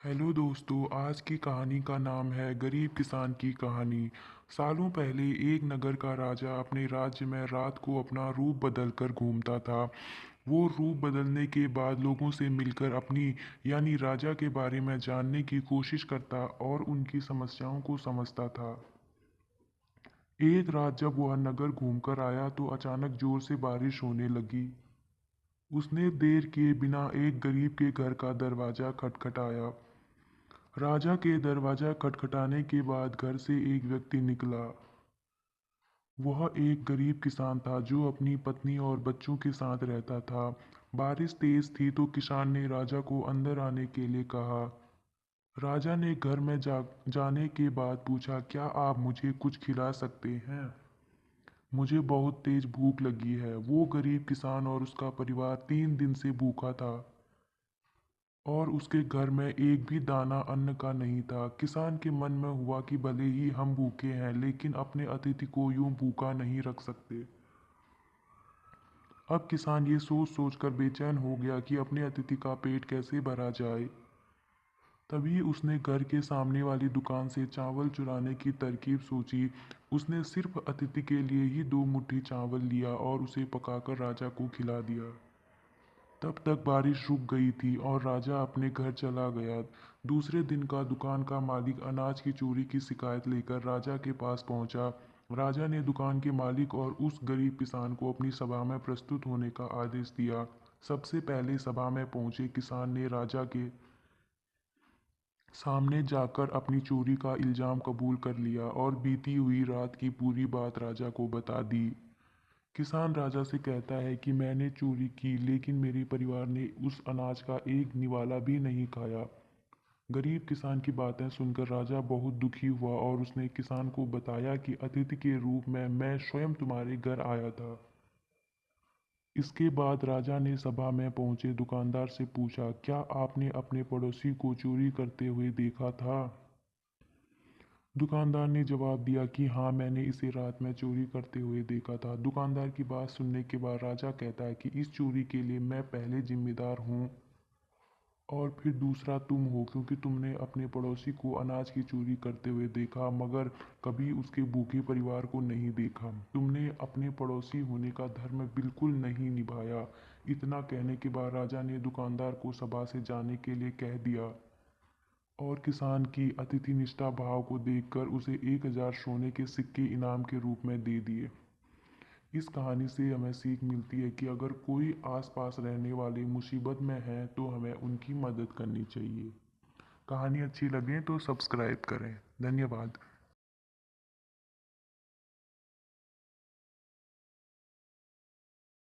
Hello दोस्तों, आज की कहानी का नाम है गरीब किसान की कहानी। सालों पहले एक नगर का राजा अपने राज्य में रात को अपना रूप बदलकर घूमता था। वो रूप बदलने के बाद लोगों से मिलकर अपनी यानी राजा के बारे में जानने की कोशिश करता और उनकी समस्याओं को समझता था। एक रात जब वह नगर घूमकर आया तो अचानक जोर से बारिश होने लगी। उसने देर किए बिना एक गरीब के घर का दरवाजा खटखटाया। राजा के दरवाजा खटखटाने के बाद घर से एक व्यक्ति निकला। वह एक गरीब किसान था जो अपनी पत्नी और बच्चों के साथ रहता था। बारिश तेज थी तो किसान ने राजा को अंदर आने के लिए कहा। राजा ने घर में जाने के बाद पूछा, क्या आप मुझे कुछ खिला सकते हैं? मुझे बहुत तेज भूख लगी है। वो गरीब किसान और उसका परिवार 3 दिन से भूखा था और उसके घर में एक भी दाना अन्न का नहीं था। किसान के मन में हुआ कि भले ही हम भूखे हैं लेकिन अपने अतिथि को यूं भूखा नहीं रख सकते। अब किसान ये सोच सोच कर बेचैन हो गया कि अपने अतिथि का पेट कैसे भरा जाए। तभी उसने घर के सामने वाली दुकान से चावल चुराने की तरकीब सोची। उसने सिर्फ अतिथि के लिए ही 2 मुट्ठी चावल लिया और उसे पकाकर राजा को खिला दिया। तब तक बारिश रुक गई थी और राजा अपने घर चला गया। दूसरे दिन का दुकान का मालिक अनाज की चोरी की शिकायत लेकर राजा के पास पहुंचा। राजा ने दुकान के मालिक और उस गरीब किसान को अपनी सभा में प्रस्तुत होने का आदेश दिया। सबसे पहले सभा में पहुंचे किसान ने राजा के सामने जाकर अपनी चोरी का इल्जाम कबूल कर लिया और बीती हुई रात की पूरी बात राजा को बता दी। किसान राजा से कहता है कि मैंने चोरी की लेकिन मेरे परिवार ने उस अनाज का एक निवाला भी नहीं खाया। गरीब किसान की बातें सुनकर राजा बहुत दुखी हुआ और उसने किसान को बताया कि अतिथि के रूप में मैं स्वयं तुम्हारे घर आया था। इसके बाद राजा ने सभा में पहुंचे दुकानदार से पूछा, क्या आपने अपने पड़ोसी को चोरी करते हुए देखा था? दुकानदार ने जवाब दिया कि हाँ, मैंने इसे रात में चोरी करते हुए देखा था। दुकानदार की बात सुनने के बाद राजा कहता है कि इस चोरी के लिए मैं पहले जिम्मेदार हूँ और फिर दूसरा तुम हो, क्योंकि तुमने अपने पड़ोसी को अनाज की चोरी करते हुए देखा मगर कभी उसके भूखे परिवार को नहीं देखा। तुमने अपने पड़ोसी होने का धर्म बिल्कुल नहीं निभाया। इतना कहने के बाद राजा ने दुकानदार को सभा से जाने के लिए कह दिया और किसान की अतिथि निष्ठा भाव को देखकर उसे 1000 सोने के सिक्के इनाम के रूप में दे दिए। इस कहानी से हमें सीख मिलती है कि अगर कोई आसपास रहने वाले मुसीबत में है तो हमें उनकी मदद करनी चाहिए। कहानी अच्छी लगे तो सब्सक्राइब करें। धन्यवाद।